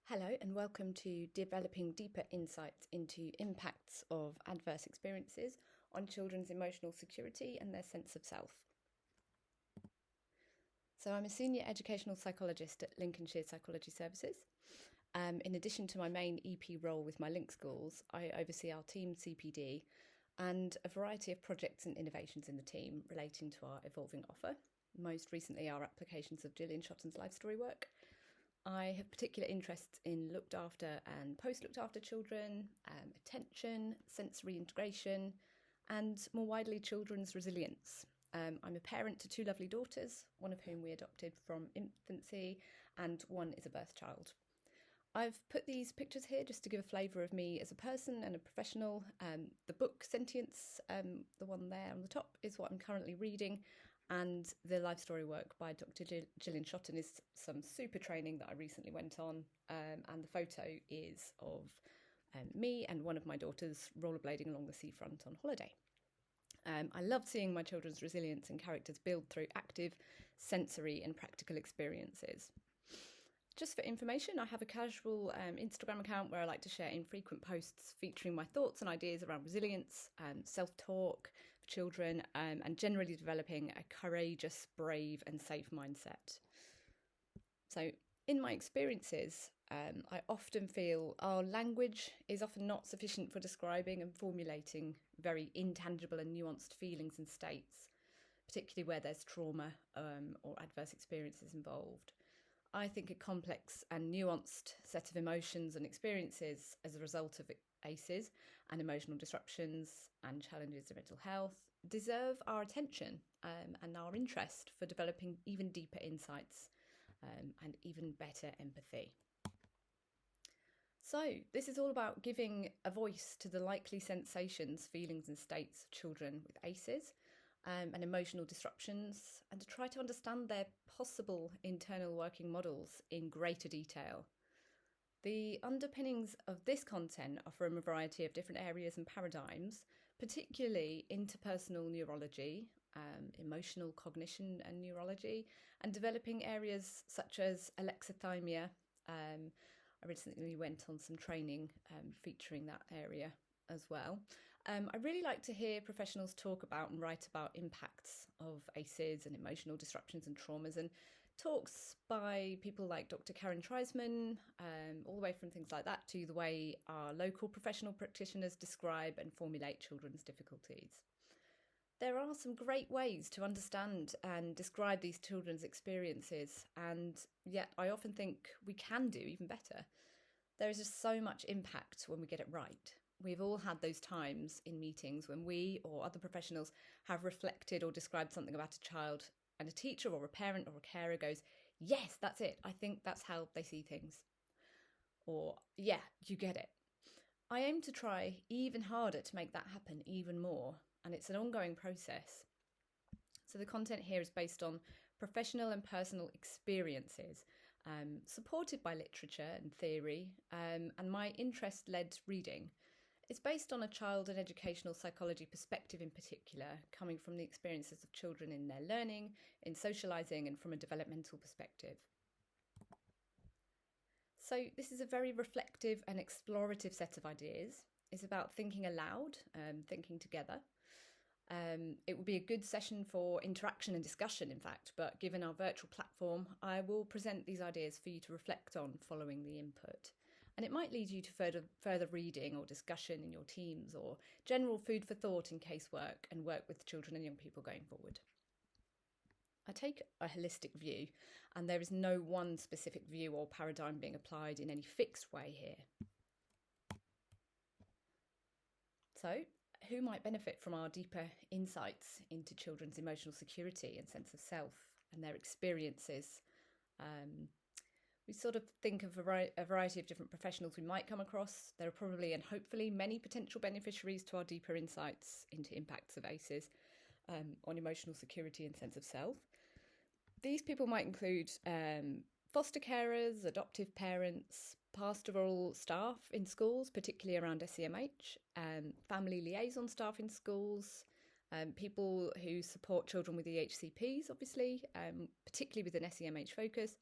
Hello and welcome to Developing Deeper Insights into Impacts of Adverse Experiences on Children's Emotional Security and their Sense of Self. So I'm a Senior Educational Psychologist at Lincolnshire Psychology Services. In addition to my main EP role with my Link schools, I oversee our team CPD and a variety of projects and innovations in the team relating to our evolving offer. Most recently, our applications of Gillian Shotton's life story work. I have particular interests in looked after and post-looked after children, attention, sensory integration, and more widely, children's resilience. I'm a parent to two lovely daughters, one of whom we adopted from infancy, and one is a birth child. I've put these pictures here just to give a flavour of me as a person and a professional. The book Sentience, the one there on the top, is what I'm currently reading. And the life story work by Dr. Gillian Shotton is some super training that I recently went on. And the photo is of me and one of my daughters rollerblading along the seafront on holiday. I love seeing my children's resilience and characters build through active, sensory and practical experiences. Just for information, I have a casual Instagram account where I like to share infrequent posts featuring my thoughts and ideas around resilience, self-talk for children, and generally developing a courageous, brave and safe mindset. So in my experiences, I often feel our language is often not sufficient for describing and formulating very intangible and nuanced feelings and states, particularly where there's trauma or adverse experiences involved. I think a complex and nuanced set of emotions and experiences as a result of ACEs and emotional disruptions and challenges to mental health deserve our attention and our interest for developing even deeper insights and even better empathy. So this is all about giving a voice to the likely sensations, feelings and states of children with ACEs and emotional disruptions, and to try to understand their possible internal working models in greater detail. The underpinnings of this content are from a variety of different areas and paradigms, particularly interpersonal neurology, emotional cognition and neurology, and developing areas such as alexithymia. I recently went on some training featuring that area as well. I really like to hear professionals talk about and write about impacts of ACEs and emotional disruptions and traumas, and talks by people like Dr. Karen Treisman, all the way from things like that to the way our local professional practitioners describe and formulate children's difficulties. There are some great ways to understand and describe these children's experiences, and yet I often think we can do even better. There is just so much impact when we get it right. We've all had those times in meetings when we or other professionals have reflected or described something about a child and a teacher or a parent or a carer goes, yes, that's it. I think that's how they see things. Or, yeah, you get it. I aim to try even harder to make that happen even more. And it's an ongoing process. So the content here is based on professional and personal experiences, supported by literature and theory, and my interest-led reading. It's based on a child and educational psychology perspective in particular, coming from the experiences of children in their learning, in socialising, and from a developmental perspective. So this is a very reflective and explorative set of ideas. It's about thinking aloud, thinking together. It will be a good session for interaction and discussion, in fact, but given our virtual platform, I will present these ideas for you to reflect on following the input. And it might lead you to further reading or discussion in your teams, or general food for thought in casework and work with children and young people going forward. I take a holistic view, and there is no one specific view or paradigm being applied in any fixed way here. So, who might benefit from our deeper insights into children's emotional security and sense of self and their experiences? We sort of think of a variety of different professionals we might come across. There are probably and hopefully many potential beneficiaries to our deeper insights into impacts of ACEs on emotional security and sense of self. These people might include foster carers, adoptive parents, pastoral staff in schools, particularly around SEMH, family liaison staff in schools, people who support children with EHCPs, obviously, particularly with an SEMH focus,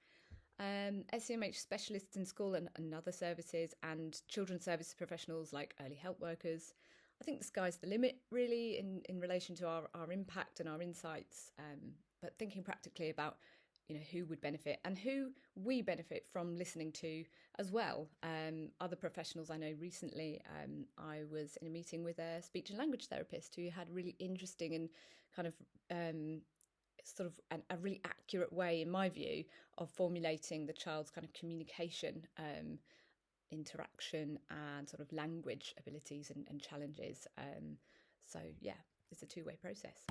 SEMH specialists in school and other services, and children's services professionals like early help workers. I think the sky's the limit, really, in relation to our impact and our insights, but thinking practically about who would benefit and who we benefit from listening to as well. Other professionals I know recently, I was in a meeting with a speech and language therapist who had really interesting and kind of a really accurate way, in my view, of formulating the child's kind of communication, interaction and sort of language abilities and challenges. So yeah, it's a two-way process.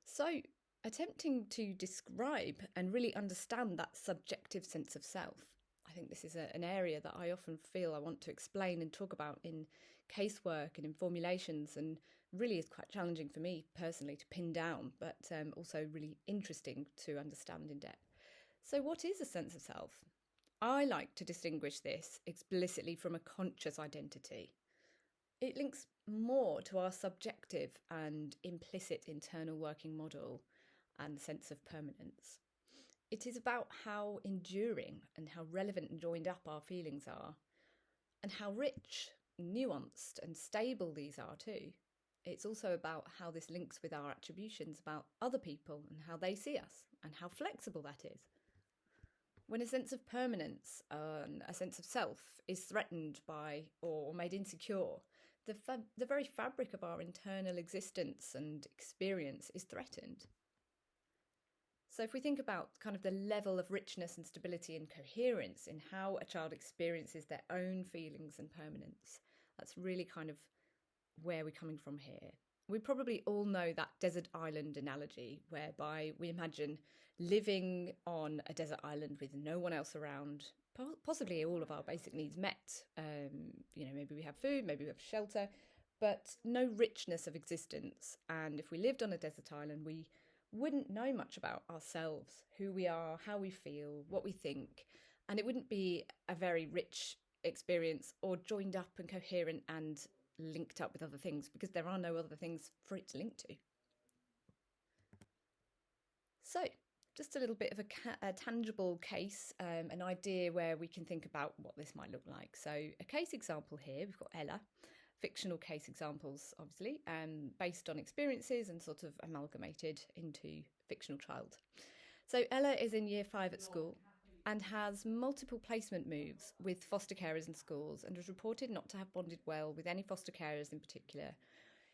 So attempting to describe and really understand that subjective sense of self. I think this is an area that I often feel I want to explain and talk about in casework and in formulations, and really is quite challenging for me personally to pin down, but also really interesting to understand in depth. So what is a sense of self? I like to distinguish this explicitly from a conscious identity. It links more to our subjective and implicit internal working model and sense of permanence. It is about how enduring and how relevant and joined up our feelings are, and how rich, nuanced and stable these are too. It's also about how this links with our attributions about other people and how they see us, and how flexible that is. When a sense of permanence, a sense of self, is threatened by or made insecure, the very fabric of our internal existence and experience is threatened. So if we think about kind of the level of richness and stability and coherence in how a child experiences their own feelings and permanence, that's really kind of where we're coming from here. We probably all know that desert island analogy, whereby we imagine living on a desert island with no one else around, possibly all of our basic needs met. Maybe we have food, maybe we have shelter, but no richness of existence. And if we lived on a desert island, we wouldn't know much about ourselves, who we are, how we feel, what we think, and it wouldn't be a very rich experience or joined up and coherent and linked up with other things, because there are no other things for it to link to. So just a little bit of a tangible case, an idea where we can think about what this might look like. So a case example here, we've got Ella. Fictional case examples, obviously, based on experiences and sort of amalgamated into fictional child. So Ella is in year 5 at school and has multiple placement moves with foster carers and schools, and is reported not to have bonded well with any foster carers in particular.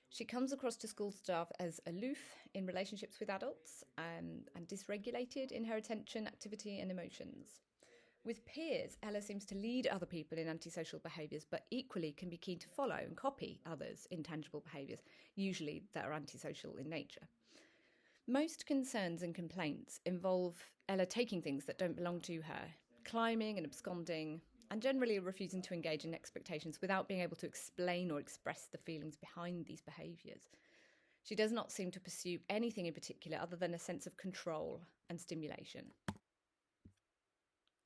She comes across to school staff as aloof in relationships with adults, and dysregulated in her attention, activity and emotions. With peers, Ella seems to lead other people in antisocial behaviours, but equally can be keen to follow and copy others' intangible behaviours, usually that are antisocial in nature. Most concerns and complaints involve Ella taking things that don't belong to her, climbing and absconding, and generally refusing to engage in expectations without being able to explain or express the feelings behind these behaviours. She does not seem to pursue anything in particular other than a sense of control and stimulation.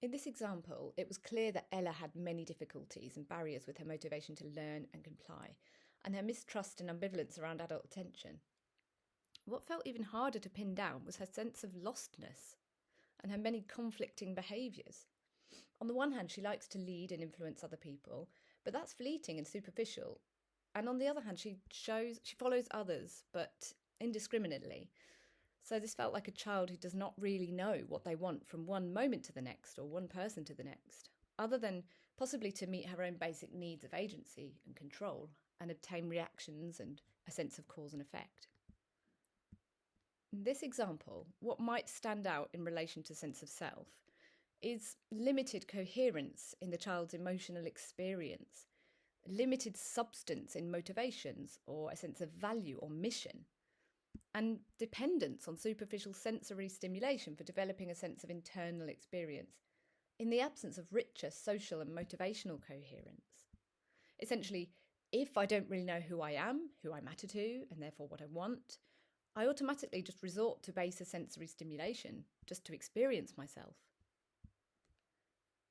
In this example, it was clear that Ella had many difficulties and barriers with her motivation to learn and comply, and her mistrust and ambivalence around adult attention. What felt even harder to pin down was her sense of lostness and her many conflicting behaviours. On the one hand, she likes to lead and influence other people, but that's fleeting and superficial. And on the other hand, she follows others, but indiscriminately. So this felt like a child who does not really know what they want from one moment to the next, or one person to the next, other than possibly to meet her own basic needs of agency and control, and obtain reactions and a sense of cause and effect. In this example, what might stand out in relation to sense of self is limited coherence in the child's emotional experience, limited substance in motivations or a sense of value or mission, and dependence on superficial sensory stimulation for developing a sense of internal experience, in the absence of richer social and motivational coherence. Essentially, if I don't really know who I am, who I matter to, and therefore what I want, I automatically just resort to baser sensory stimulation just to experience myself.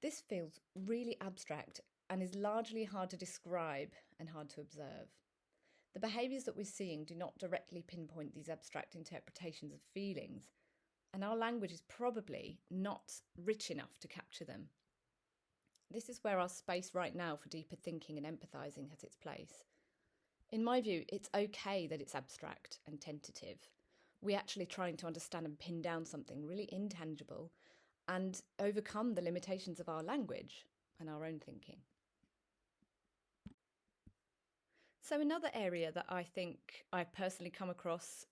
This feels really abstract and is largely hard to describe and hard to observe. The behaviours that we're seeing do not directly pinpoint these abstract interpretations of feelings, and our language is probably not rich enough to capture them. This is where our space right now for deeper thinking and empathising has its place. In my view, it's okay that it's abstract and tentative. We're actually trying to understand and pin down something really intangible and overcome the limitations of our language and our own thinking. So another area that I think I've personally come across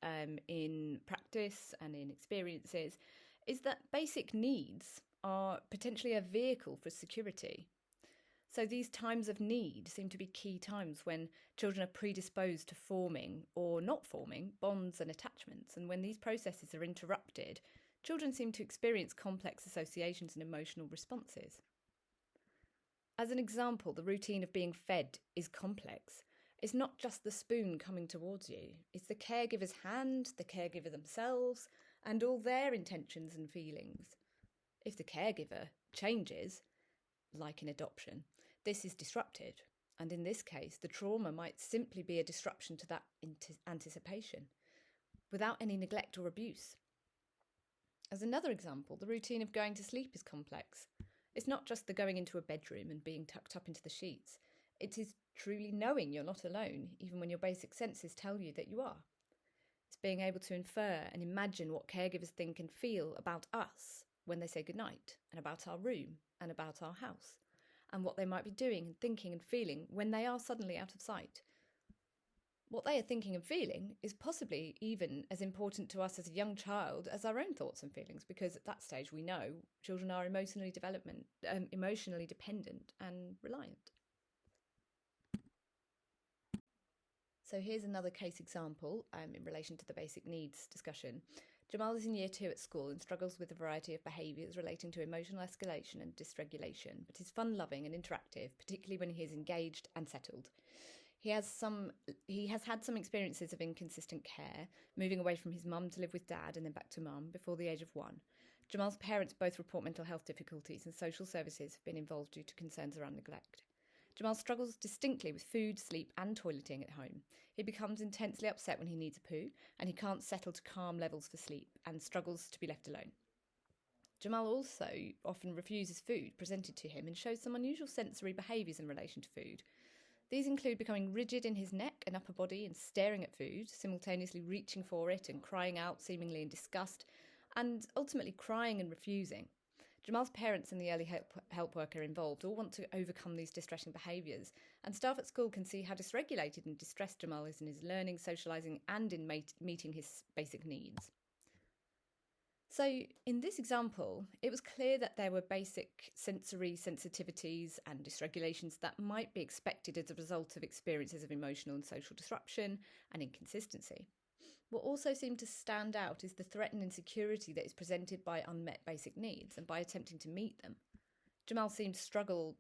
in practice and in experiences is that basic needs are potentially a vehicle for security. So these times of need seem to be key times when children are predisposed to forming or not forming bonds and attachments. And when these processes are interrupted, children seem to experience complex associations and emotional responses. As an example, the routine of being fed is complex. It's not just the spoon coming towards you. It's the caregiver's hand, the caregiver themselves, and all their intentions and feelings. If the caregiver changes, like in adoption, this is disrupted. And in this case, the trauma might simply be a disruption to that anticipation, without any neglect or abuse. As another example, the routine of going to sleep is complex. It's not just the going into a bedroom and being tucked up into the sheets. It is truly knowing you're not alone, even when your basic senses tell you that you are. It's being able to infer and imagine what caregivers think and feel about us when they say goodnight, and about our room, and about our house, and what they might be doing and thinking and feeling when they are suddenly out of sight. What they are thinking and feeling is possibly even as important to us as a young child as our own thoughts and feelings, because at that stage we know children are emotionally dependent and reliant. So here's another case example in relation to the basic needs discussion. Jamal is in year 2 at school and struggles with a variety of behaviours relating to emotional escalation and dysregulation, but is fun-loving and interactive, particularly when he is engaged and settled. He has had some experiences of inconsistent care, moving away from his mum to live with dad and then back to mum before the age of 1. Jamal's parents both report mental health difficulties, and social services have been involved due to concerns around neglect. Jamal struggles distinctly with food, sleep and toileting at home. He becomes intensely upset when he needs a poo, and he can't settle to calm levels for sleep and struggles to be left alone. Jamal also often refuses food presented to him and shows some unusual sensory behaviours in relation to food. These include becoming rigid in his neck and upper body and staring at food, simultaneously reaching for it and crying out seemingly in disgust, and ultimately crying and refusing. Jamal's parents and the early help worker involved all want to overcome these distressing behaviours, and staff at school can see how dysregulated and distressed Jamal is in his learning, socialising and in meeting his basic needs. So in this example, it was clear that there were basic sensory sensitivities and dysregulations that might be expected as a result of experiences of emotional and social disruption and inconsistency. What also seemed to stand out is the threat and insecurity that is presented by unmet basic needs and by attempting to meet them. Jamal seemed to struggle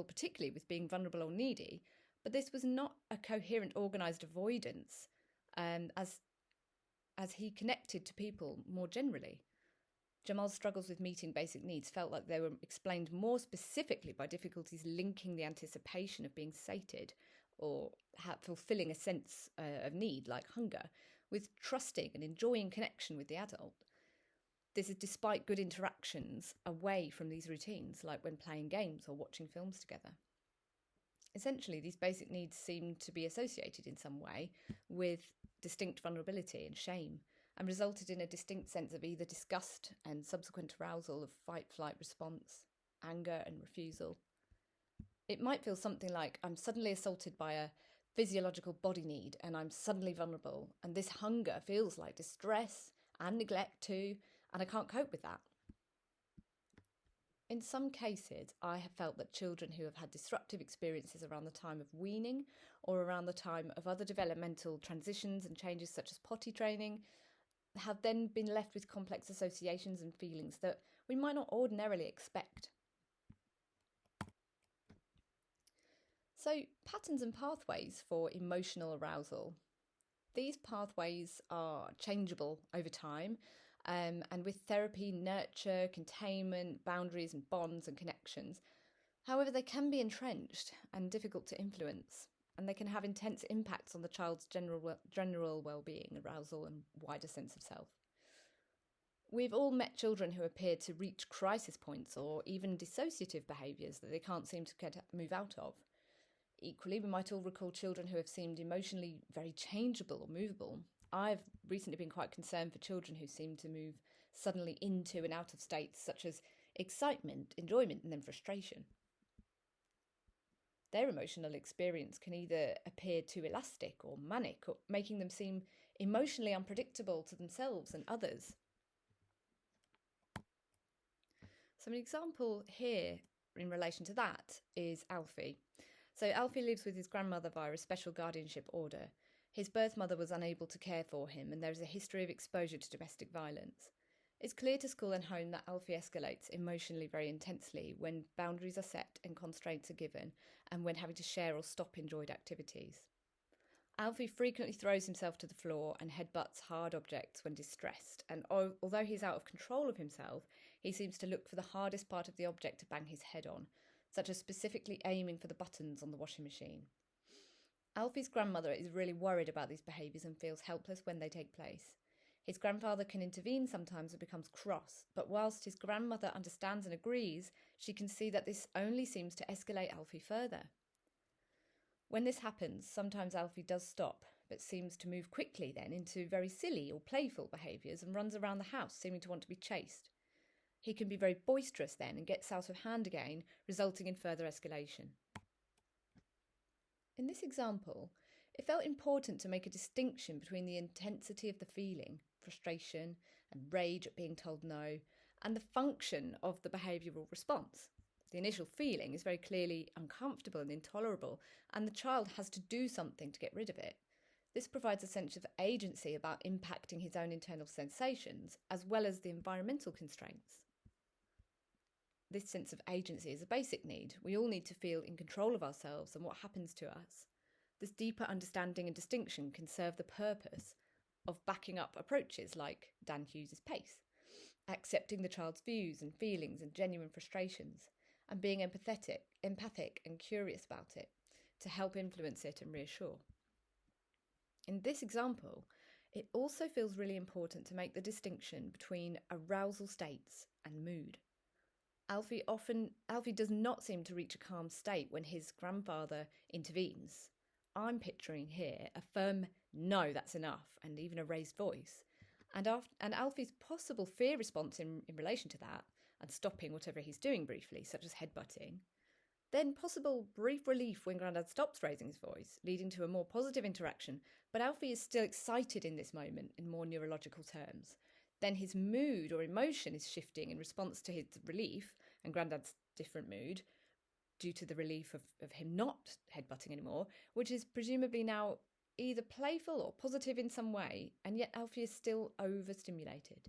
particularly with being vulnerable or needy, but this was not a coherent, organised avoidance as he connected to people more generally. Jamal's struggles with meeting basic needs felt like they were explained more specifically by difficulties linking the anticipation of being sated or fulfilling a sense of need, like hunger, with trusting and enjoying connection with the adult. This is despite good interactions away from these routines, like when playing games or watching films together. Essentially, these basic needs seem to be associated in some way with distinct vulnerability and shame, and resulted in a distinct sense of either disgust and subsequent arousal of fight-flight response, anger and refusal. It might feel something like, I'm suddenly assaulted by a physiological body need and I'm suddenly vulnerable, and this hunger feels like distress and neglect too, and I can't cope with that. In some cases, I have felt that children who have had disruptive experiences around the time of weaning or around the time of other developmental transitions and changes such as potty training have then been left with complex associations and feelings that we might not ordinarily expect. So, patterns and pathways for emotional arousal. These pathways are changeable over time, and with therapy, nurture, containment, boundaries and bonds and connections. However, they can be entrenched and difficult to influence, and they can have intense impacts on the child's general well-being, arousal and wider sense of self. We've all met children who appear to reach crisis points or even dissociative behaviours that they can't seem to move out of. Equally, we might all recall children who have seemed emotionally very changeable or movable. I've recently been quite concerned for children who seem to move suddenly into and out of states such as excitement, enjoyment, and then frustration. Their emotional experience can either appear too elastic or manic, or making them seem emotionally unpredictable to themselves and others. So an example here in relation to that is Alfie. So Alfie lives with his grandmother via a special guardianship order. His birth mother was unable to care for him, and there is a history of exposure to domestic violence. It's clear to school and home that Alfie escalates emotionally very intensely when boundaries are set and constraints are given, and when having to share or stop enjoyed activities. Alfie frequently throws himself to the floor and headbutts hard objects when distressed, and although he's out of control of himself, he seems to look for the hardest part of the object to bang his head on, such as specifically aiming for the buttons on the washing machine. Alfie's grandmother is really worried about these behaviours and feels helpless when they take place. His grandfather can intervene sometimes and becomes cross, but whilst his grandmother understands and agrees, she can see that this only seems to escalate Alfie further. When this happens, sometimes Alfie does stop, but seems to move quickly then into very silly or playful behaviours and runs around the house seeming to want to be chased. He can be very boisterous then and gets out of hand again, resulting in further escalation. In this example, it felt important to make a distinction between the intensity of the feeling, frustration and rage at being told no, and the function of the behavioural response. The initial feeling is very clearly uncomfortable and intolerable, and the child has to do something to get rid of it. This provides a sense of agency about impacting his own internal sensations, as well as the environmental constraints. This sense of agency is a basic need. We all need to feel in control of ourselves and what happens to us. This deeper understanding and distinction can serve the purpose of backing up approaches like Dan Hughes' PACE, accepting the child's views and feelings and genuine frustrations, and being empathic and curious about it to help influence it and reassure. In this example, it also feels really important to make the distinction between arousal states and mood. Alfie does not seem to reach a calm state when his grandfather intervenes. I'm picturing here a firm no, that's enough, and even a raised voice. And Alfie's possible fear response in relation to that, and stopping whatever he's doing briefly, such as headbutting. Then possible brief relief when Grandad stops raising his voice, leading to a more positive interaction, but Alfie is still excited in this moment in more neurological terms. Then his mood or emotion is shifting in response to his relief, and Grandad's different mood, due to the relief of him not headbutting anymore, which is presumably now either playful or positive in some way, and yet Alfie is still overstimulated.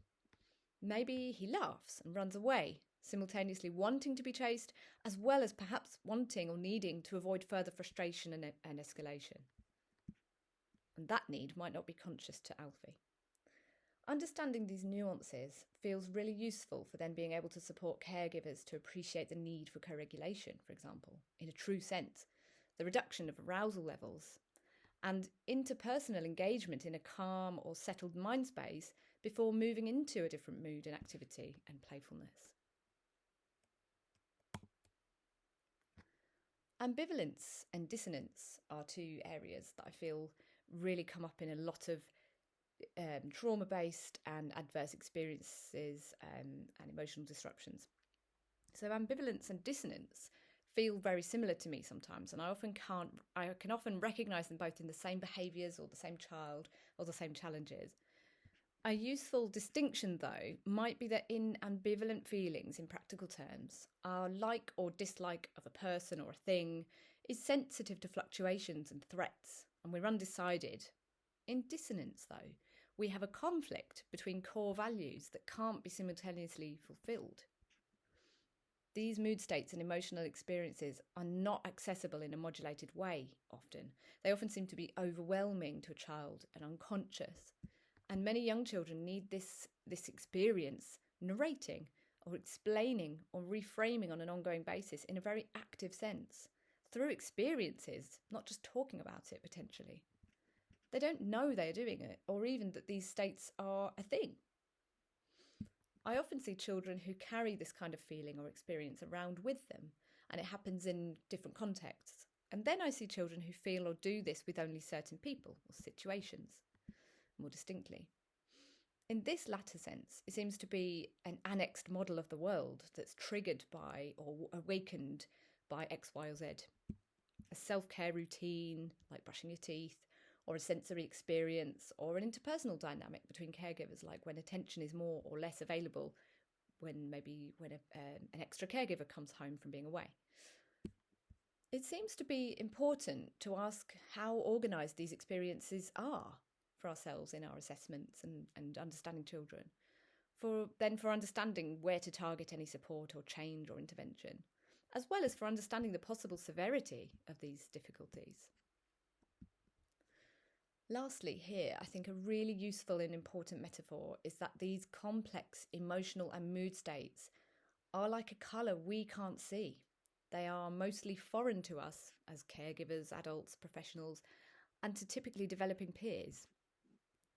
Maybe he laughs and runs away, simultaneously wanting to be chased, as well as perhaps wanting or needing to avoid further frustration and escalation. And that need might not be conscious to Alfie. Understanding these nuances feels really useful for then being able to support caregivers to appreciate the need for co-regulation, for example, in a true sense, the reduction of arousal levels, and interpersonal engagement in a calm or settled mind space before moving into a different mood and activity and playfulness. Ambivalence and dissonance are two areas that I feel really come up in a lot of trauma-based and adverse experiences and emotional disruptions. So ambivalence and dissonance feel very similar to me sometimes, and I can often recognise them both in the same behaviours or the same child or the same challenges. A useful distinction, though, might be that in ambivalent feelings, in practical terms, our like or dislike of a person or a thing is sensitive to fluctuations and threats, and we're undecided. In dissonance, though, we have a conflict between core values that can't be simultaneously fulfilled. These mood states and emotional experiences are not accessible in a modulated way often. They often seem to be overwhelming to a child and unconscious. And many young children need this experience narrating or explaining or reframing on an ongoing basis in a very active sense, through experiences, not just talking about it potentially. They don't know they are doing it, or even that these states are a thing. I often see children who carry this kind of feeling or experience around with them, and it happens in different contexts. And then I see children who feel or do this with only certain people or situations more distinctly. In this latter sense, it seems to be an annexed model of the world that's triggered by or awakened by X, Y, or Z. A self-care routine, like brushing your teeth, or a sensory experience, or an interpersonal dynamic between caregivers, like when attention is more or less available when an extra caregiver comes home from being away. It seems to be important to ask how organised these experiences are for ourselves in our assessments and understanding children, for understanding where to target any support or change or intervention, as well as for understanding the possible severity of these difficulties. Lastly, here, I think a really useful and important metaphor is that these complex emotional and mood states are like a colour we can't see. They are mostly foreign to us as caregivers, adults, professionals, and to typically developing peers.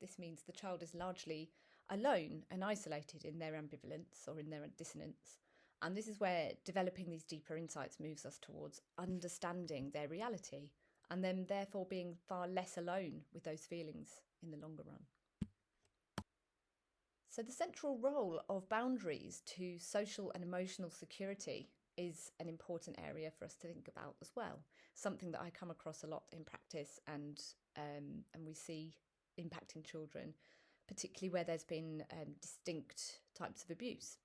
This means the child is largely alone and isolated in their ambivalence or in their dissonance. And this is where developing these deeper insights moves us towards understanding their reality and then therefore being far less alone with those feelings in the longer run. So the central role of boundaries to social and emotional security is an important area for us to think about as well. Something that I come across a lot in practice and we see impacting children, particularly where there's been distinct types of abuse,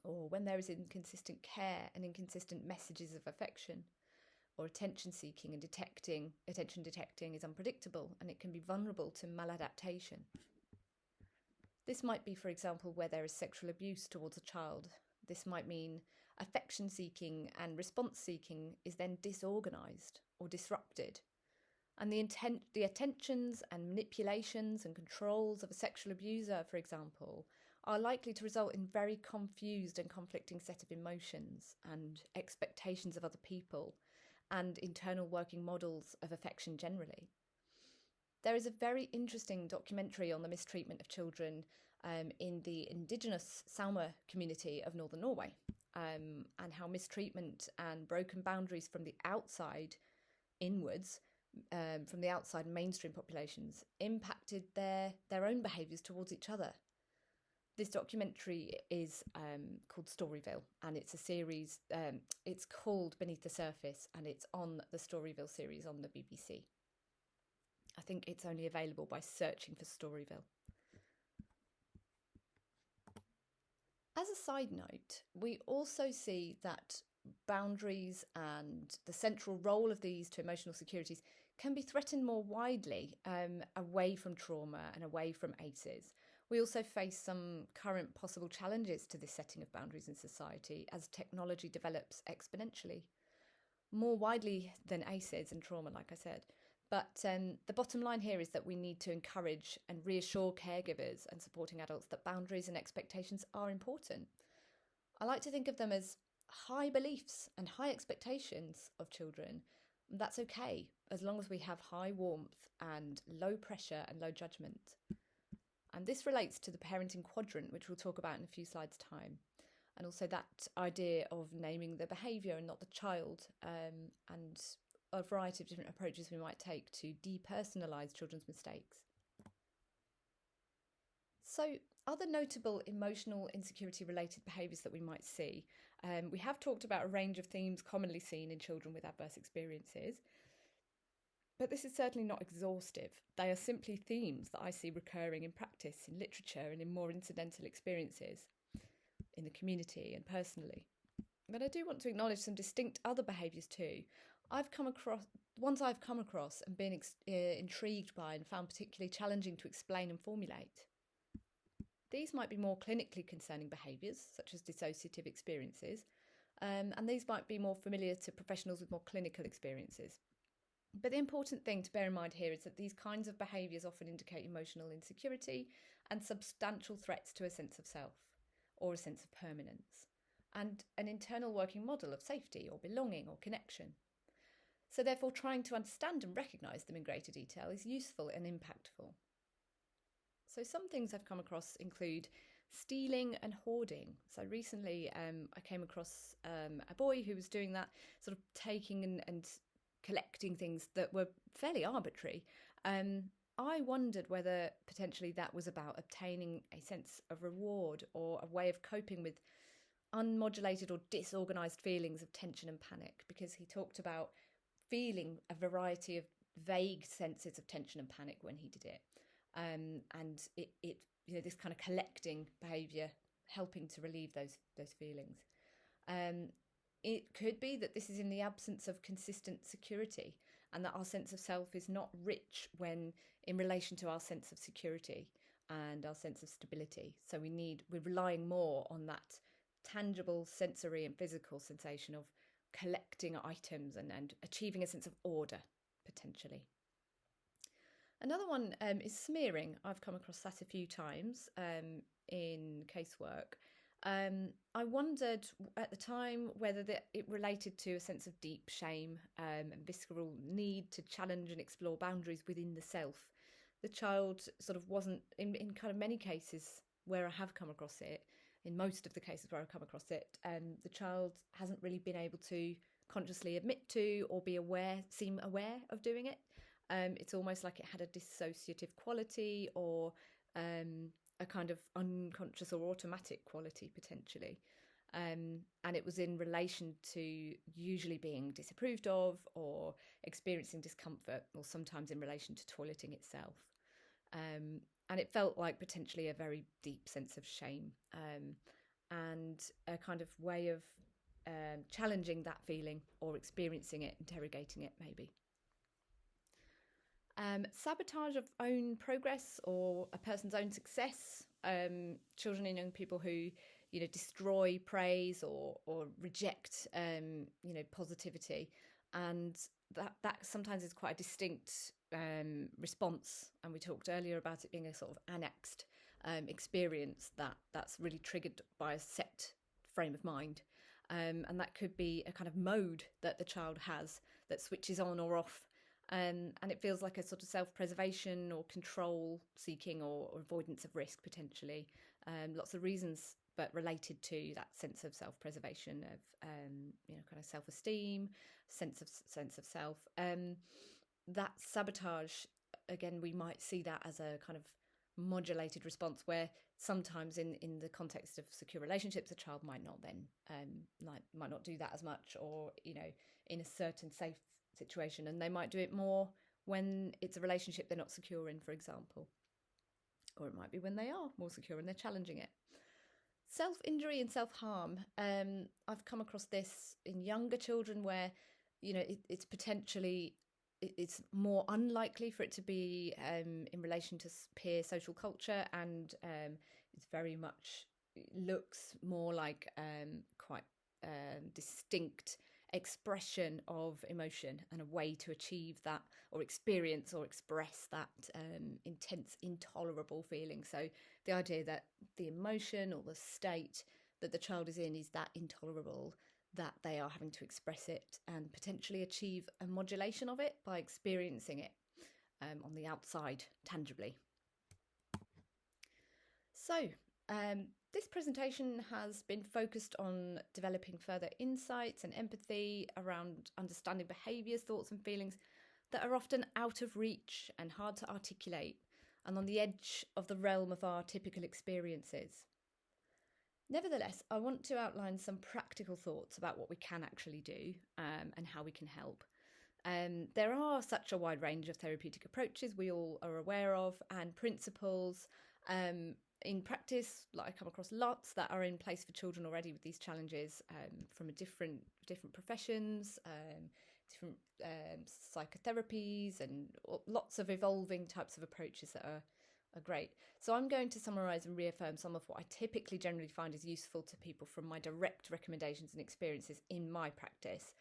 or when there is inconsistent care and inconsistent messages of affection, or attention detecting is unpredictable and it can be vulnerable to maladaptation. This might be, for example, where there is sexual abuse towards a child. This might mean affection seeking and response seeking is then disorganised or disrupted. And the attentions and manipulations and controls of a sexual abuser, for example, are likely to result in very confused and conflicting set of emotions and expectations of other people and internal working models of affection generally. There is a very interesting documentary on the mistreatment of children in the indigenous Salma community of northern Norway, and how mistreatment and broken boundaries from the outside inwards, from the outside mainstream populations, impacted their own behaviours towards each other. This documentary is called Storyville, and it's a series, it's called Beneath the Surface, and it's on the Storyville series on the BBC. I think it's only available by searching for Storyville. As a side note, we also see that boundaries and the central role of these to emotional securities can be threatened more widely away from trauma and away from ACEs. We also face some current possible challenges to this setting of boundaries in society as technology develops exponentially, more widely than ACEs and trauma, like I said. But the bottom line here is that we need to encourage and reassure caregivers and supporting adults that boundaries and expectations are important. I like to think of them as high beliefs and high expectations of children. That's okay, as long as we have high warmth and low pressure and low judgment. And this relates to the parenting quadrant, which we'll talk about in a few slides' time. And also that idea of naming the behaviour and not the child, and a variety of different approaches we might take to depersonalise children's mistakes. So, other notable emotional insecurity related behaviours that we might see. We have talked about a range of themes commonly seen in children with adverse experiences, but this is certainly not exhaustive. They are simply themes that I see recurring in practice, in literature, and in more incidental experiences in the community and personally. But I do want to acknowledge some distinct other behaviours too. Ones I've come across and been intrigued by and found particularly challenging to explain and formulate. These might be more clinically concerning behaviours, such as dissociative experiences, and these might be more familiar to professionals with more clinical experiences. But the important thing to bear in mind here is that these kinds of behaviours often indicate emotional insecurity and substantial threats to a sense of self or a sense of permanence, and an internal working model of safety or belonging or connection. So therefore, trying to understand and recognise them in greater detail is useful and impactful. So some things I've come across include stealing and hoarding. So recently I came across a boy who was doing that, sort of taking and collecting things that were fairly arbitrary. I wondered whether potentially that was about obtaining a sense of reward or a way of coping with unmodulated or disorganized feelings of tension and panic, because he talked about feeling a variety of vague senses of tension and panic when he did it. And it this kind of collecting behavior helping to relieve those feelings. It could be that this is in the absence of consistent security, and that our sense of self is not rich when in relation to our sense of security and our sense of stability. So we're relying more on that tangible sensory and physical sensation of collecting items and achieving a sense of order, potentially. Another one is smearing. I've come across that a few times in casework. I wondered at the time whether it related to a sense of deep shame and visceral need to challenge and explore boundaries within the self. The child sort of wasn't, in kind of many cases where I have come across it, in most of the cases where I've come across it, the child hasn't really been able to consciously admit to or seem aware of doing it. It's almost like it had a dissociative quality or a kind of unconscious or automatic quality potentially. And it was in relation to usually being disapproved of or experiencing discomfort, or sometimes in relation to toileting itself. And it felt like potentially a very deep sense of shame and a kind of way of challenging that feeling or experiencing it, interrogating it maybe. Sabotage of own progress or a person's own success. Children and young people who, destroy praise or reject, positivity, and that sometimes is quite a distinct response. And we talked earlier about it being a sort of annexed experience that's really triggered by a set frame of mind. And that could be a kind of mode that the child has that switches on or off. And it feels like a sort of self-preservation or control seeking or avoidance of risk potentially. Lots of reasons, but related to that sense of self-preservation, of kind of self-esteem, sense of self. That sabotage, again, we might see that as a kind of modulated response where sometimes in the context of secure relationships, the child might not then might not do that as much, or in a certain safe situation, and they might do it more when it's a relationship they're not secure in, for example, or it might be when they are more secure and they're challenging it. Self-injury and self-harm. I've come across this in younger children where it's potentially it's more unlikely for it to be in relation to peer social culture, and it's very much looks more like quite distinct expression of emotion and a way to achieve that or experience or express that intense, intolerable feeling. So the idea that the emotion or the state that the child is in is that intolerable that they are having to express it and potentially achieve a modulation of it by experiencing it on the outside tangibly. So this presentation has been focused on developing further insights and empathy around understanding behaviours, thoughts and feelings that are often out of reach and hard to articulate and on the edge of the realm of our typical experiences. Nevertheless, I want to outline some practical thoughts about what we can actually do and how we can help. There are such a wide range of therapeutic approaches we all are aware of, and principles. In practice, I come across lots that are in place for children already with these challenges from different professions, different psychotherapies, and lots of evolving types of approaches that are great. So I'm going to summarise and reaffirm some of what I typically generally find is useful to people from my direct recommendations and experiences in my practice.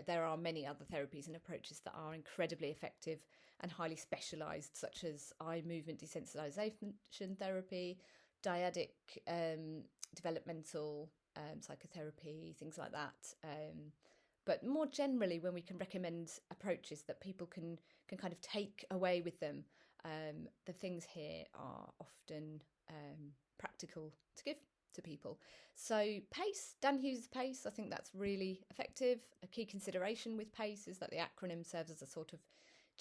There are many other therapies and approaches that are incredibly effective and highly specialised, such as eye movement desensitisation therapy, dyadic developmental psychotherapy, things like that. But more generally, when we can recommend approaches that people can kind of take away with them the things here are often practical to give to people. So PACE, Dan Hughes' PACE, I think that's really effective. A key consideration with PACE is that the acronym serves as a sort of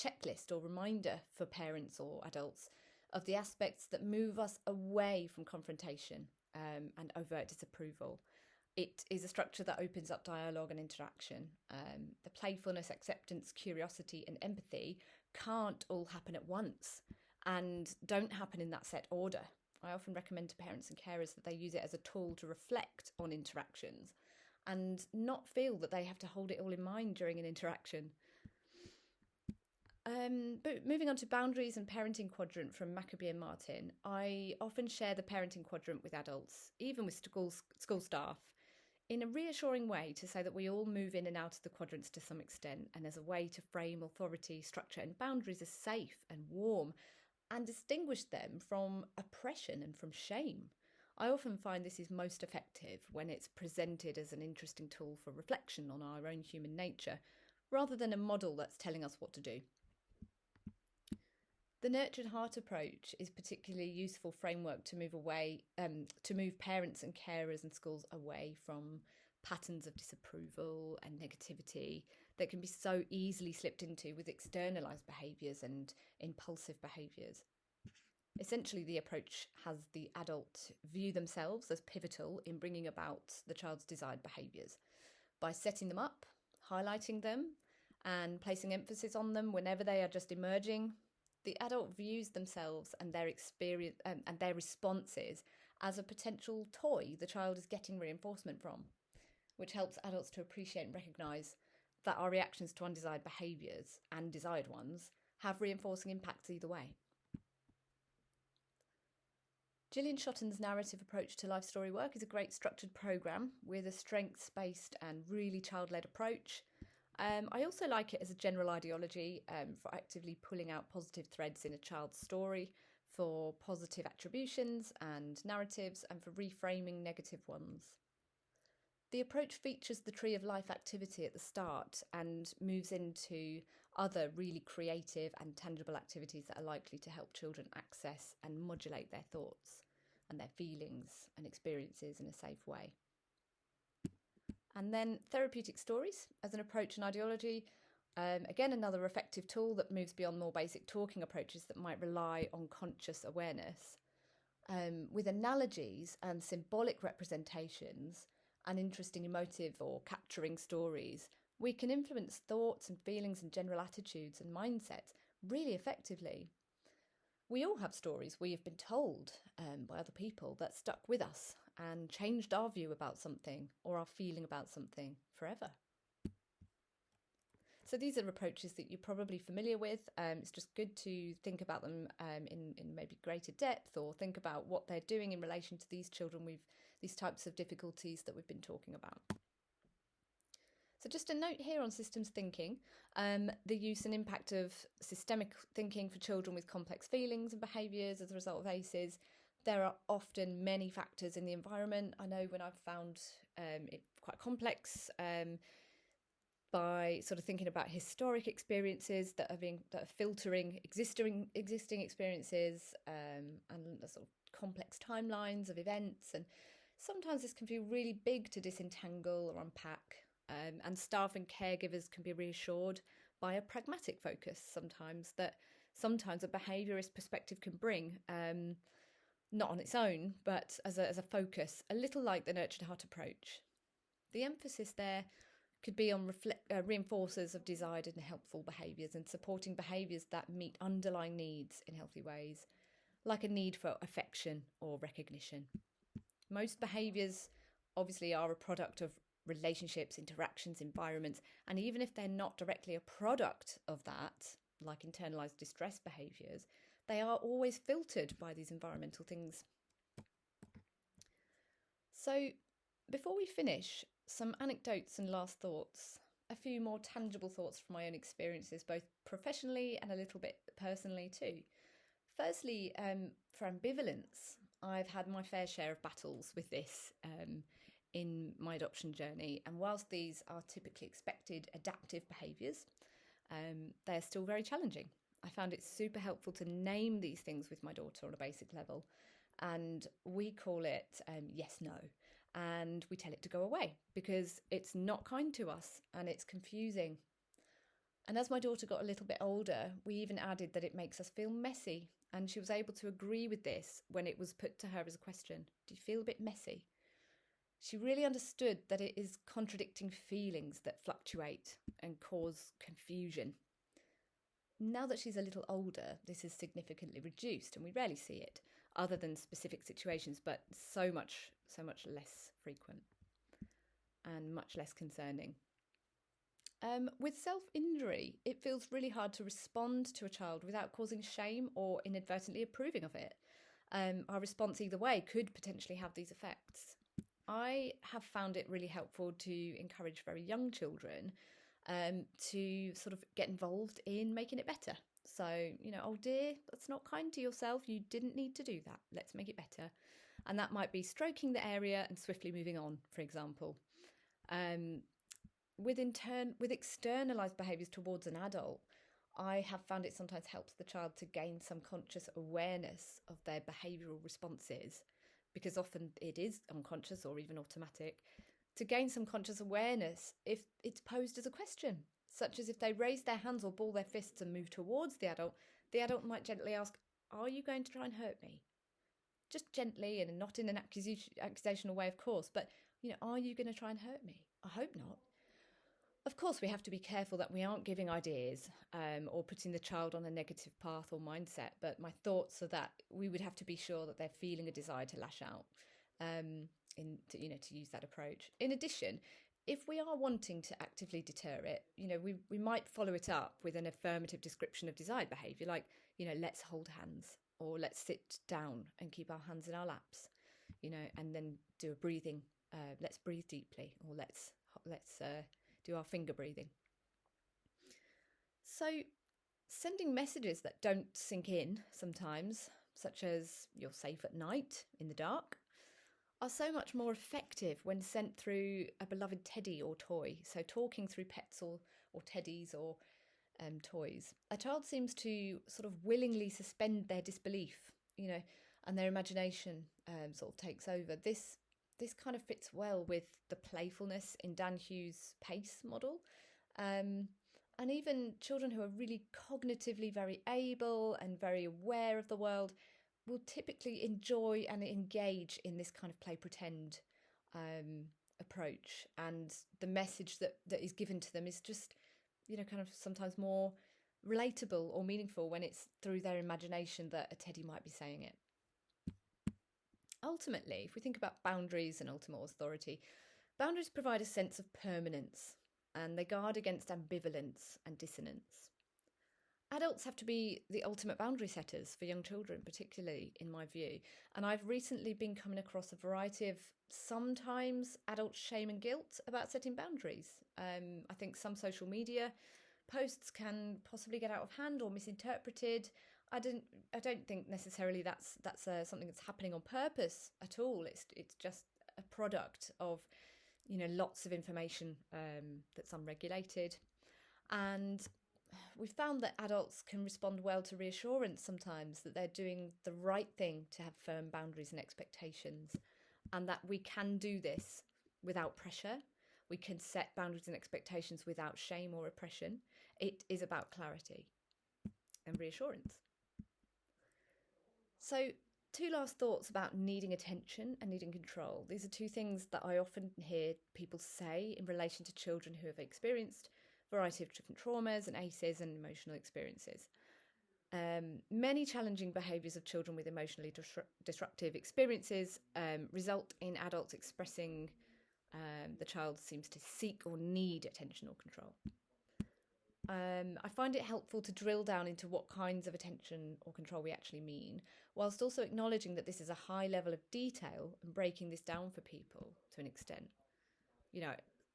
checklist or reminder for parents or adults of the aspects that move us away from confrontation and overt disapproval. It is a structure that opens up dialogue and interaction. The playfulness, acceptance, curiosity, and empathy can't all happen at once and don't happen in that set order. I often recommend to parents and carers that they use it as a tool to reflect on interactions and not feel that they have to hold it all in mind during an interaction. But moving on to boundaries and parenting quadrant from Maccabee and Martin, I often share the parenting quadrant with adults, even with school staff, in a reassuring way to say that we all move in and out of the quadrants to some extent, and as a way to frame authority, structure and boundaries as safe and warm and distinguish them from oppression and from shame. I often find this is most effective when it's presented as an interesting tool for reflection on our own human nature, rather than a model that's telling us what to do. The nurtured heart approach is particularly useful framework to move parents and carers and schools away from patterns of disapproval and negativity that can be so easily slipped into with externalized behaviours and impulsive behaviours. Essentially, the approach has the adult view themselves as pivotal in bringing about the child's desired behaviours by setting them up, highlighting them, and placing emphasis on them whenever they are just emerging. The adult views themselves and their experience and their responses as a potential toy the child is getting reinforcement from, which helps adults to appreciate and recognise that our reactions to undesired behaviours and desired ones have reinforcing impacts either way. Gillian Shotton's narrative approach to life story work is a great structured programme with a strengths-based and really child-led approach. I also like it as a general ideology for actively pulling out positive threads in a child's story, for positive attributions and narratives, and for reframing negative ones. The approach features the tree of life activity at the start and moves into other really creative and tangible activities that are likely to help children access and modulate their thoughts and their feelings and experiences in a safe way. And then therapeutic stories as an approach and ideology. Again, another effective tool that moves beyond more basic talking approaches that might rely on conscious awareness. With analogies and symbolic representations and interesting emotive or capturing stories, we can influence thoughts and feelings and general attitudes and mindsets really effectively. We all have stories we have been told by other people that stuck with us and changed our view about something or our feeling about something forever. So these are approaches that you're probably familiar with. It's just good to think about them in maybe greater depth, or think about what they're doing in relation to these children with these types of difficulties that we've been talking about. So just a note here on systems thinking, the use and impact of systemic thinking for children with complex feelings and behaviours as a result of ACEs. There are often many factors in the environment. I know when I've found it quite complex by sort of thinking about historic experiences that are filtering existing experiences and the sort of complex timelines of events. And sometimes this can feel really big to disentangle or unpack. And staff and caregivers can be reassured by a pragmatic focus sometimes a behaviourist perspective can bring, not on its own, but as a focus, a little like the nurtured heart approach. The emphasis there could be on reinforcers of desired and helpful behaviours and supporting behaviours that meet underlying needs in healthy ways, like a need for affection or recognition. Most behaviours obviously are a product of relationships, interactions, environments, and even if they're not directly a product of that, like internalised distress behaviours, they are always filtered by these environmental things. So before we finish, some anecdotes and last thoughts, a few more tangible thoughts from my own experiences, both professionally and a little bit personally too. Firstly, for ambivalence, I've had my fair share of battles with this in my adoption journey, and whilst these are typically expected adaptive behaviours, they're still very challenging. I found it super helpful to name these things with my daughter on a basic level. And we call it yes, no. And we tell it to go away because it's not kind to us and it's confusing. And as my daughter got a little bit older, we even added that it makes us feel messy. And she was able to agree with this when it was put to her as a question. Do you feel a bit messy? She really understood that it is contradicting feelings that fluctuate and cause confusion. Now that she's a little older, this is significantly reduced and we rarely see it, other than specific situations, but so much less frequent and much less concerning. With self-injury, it feels really hard to respond to a child without causing shame or inadvertently approving of it. Our response either way could potentially have these effects. I have found it really helpful to encourage very young children to sort of get involved in making it better. So, oh dear, that's not kind to yourself. You didn't need to do that. Let's make it better. And that might be stroking the area and swiftly moving on, for example. With externalized behaviours towards an adult, I have found it sometimes helps the child to gain some conscious awareness of their behavioural responses, because often it is unconscious or even automatic, to gain some conscious awareness if it's posed as a question, such as if they raise their hands or ball their fists and move towards the adult might gently ask, are you going to try and hurt me? Just gently and not in an accusational way, of course, but, are you going to try and hurt me? I hope not. Of course, we have to be careful that we aren't giving ideas or putting the child on a negative path or mindset. But my thoughts are that we would have to be sure that they're feeling a desire to lash out, to use that approach. In addition, if we are wanting to actively deter it, we might follow it up with an affirmative description of desired behaviour, like, let's hold hands or let's sit down and keep our hands in our laps, and then do a breathing. Let's breathe deeply, or let's do our finger breathing. So sending messages that don't sink in sometimes, such as you're safe at night in the dark, are so much more effective when sent through a beloved teddy or toy. So talking through pets or teddies or toys. A child seems to sort of willingly suspend their disbelief, and their imagination sort of takes over. This kind of fits well with the playfulness in Dan Hughes' PACE model. And even children who are really cognitively very able and very aware of the world will typically enjoy and engage in this kind of play pretend approach. And the message that is given to them is just, kind of sometimes more relatable or meaningful when it's through their imagination that a teddy might be saying it. Ultimately, if we think about boundaries and ultimate authority, boundaries provide a sense of permanence and they guard against ambivalence and dissonance. Adults have to be the ultimate boundary setters for young children, particularly in my view. And I've recently been coming across a variety of sometimes adult shame and guilt about setting boundaries. I think some social media posts can possibly get out of hand or misinterpreted. I don't think necessarily that's something that's happening on purpose at all. It's just a product of lots of information that's unregulated, and we've found that adults can respond well to reassurance sometimes that they're doing the right thing to have firm boundaries and expectations, and that we can do this without pressure. We can set boundaries and expectations without shame or oppression. It is about clarity and reassurance. So, two last thoughts about needing attention and needing control. These are two things that I often hear people say in relation to children who have experienced a variety of different traumas and ACEs and emotional experiences. Many challenging behaviours of children with emotionally disruptive experiences result in adults expressing the child seems to seek or need attention or control. I find it helpful to drill down into what kinds of attention or control we actually mean, whilst also acknowledging that this is a high level of detail and breaking this down for people to an extent.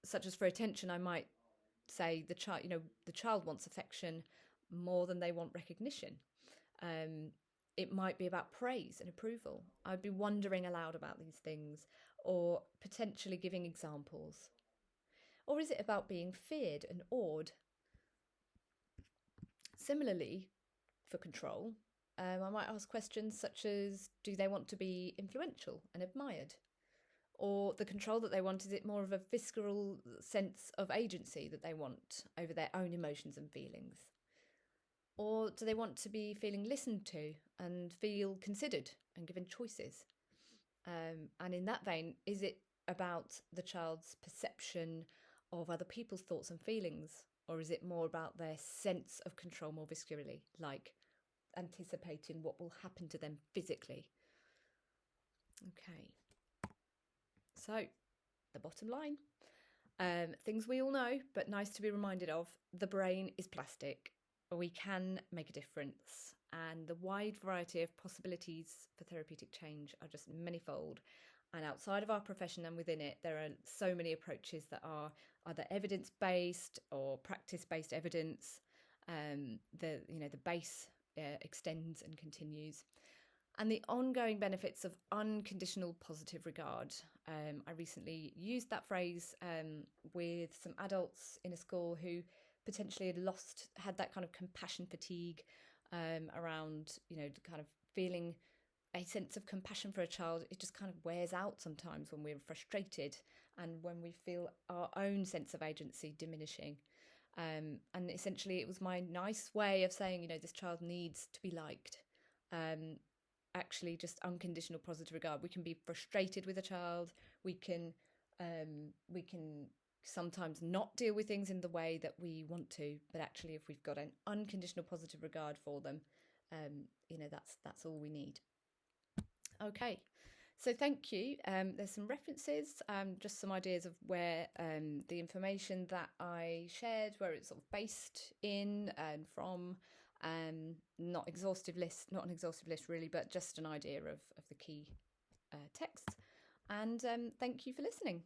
Such as for attention, I might say the child wants affection more than they want recognition. It might be about praise and approval. I'd be wondering aloud about these things or potentially giving examples. Or is it about being feared and awed? Similarly, for control, I might ask questions such as, do they want to be influential and admired? Or the control that they want, is it more of a visceral sense of agency that they want over their own emotions and feelings? Or do they want to be feeling listened to and feel considered and given choices? And in that vein, is it about the child's perception of other people's thoughts and feelings? Or is it more about their sense of control more viscerally, like anticipating what will happen to them physically? Okay. So, the bottom line. Things we all know, but nice to be reminded of. The brain is plastic. We can make a difference. And the wide variety of possibilities for therapeutic change are just manifold. And outside of our profession and within it, there are so many approaches that are either evidence-based or practice-based evidence. The base extends and continues. And the ongoing benefits of unconditional positive regard. I recently used that phrase with some adults in a school who potentially had that kind of compassion fatigue around, kind of feeling a sense of compassion for a child. It just kind of wears out sometimes when we're frustrated and when we feel our own sense of agency diminishing. And essentially it was my nice way of saying, this child needs to be liked. Actually just unconditional positive regard. We can be frustrated with a child. We can sometimes not deal with things in the way that we want to, but actually if we've got an unconditional positive regard for them, that's all we need. Okay, so thank you. There's some references, just some ideas of where the information that I shared, where it's sort of based in and from. Not an exhaustive list really, but just an idea of the key texts. And thank you for listening.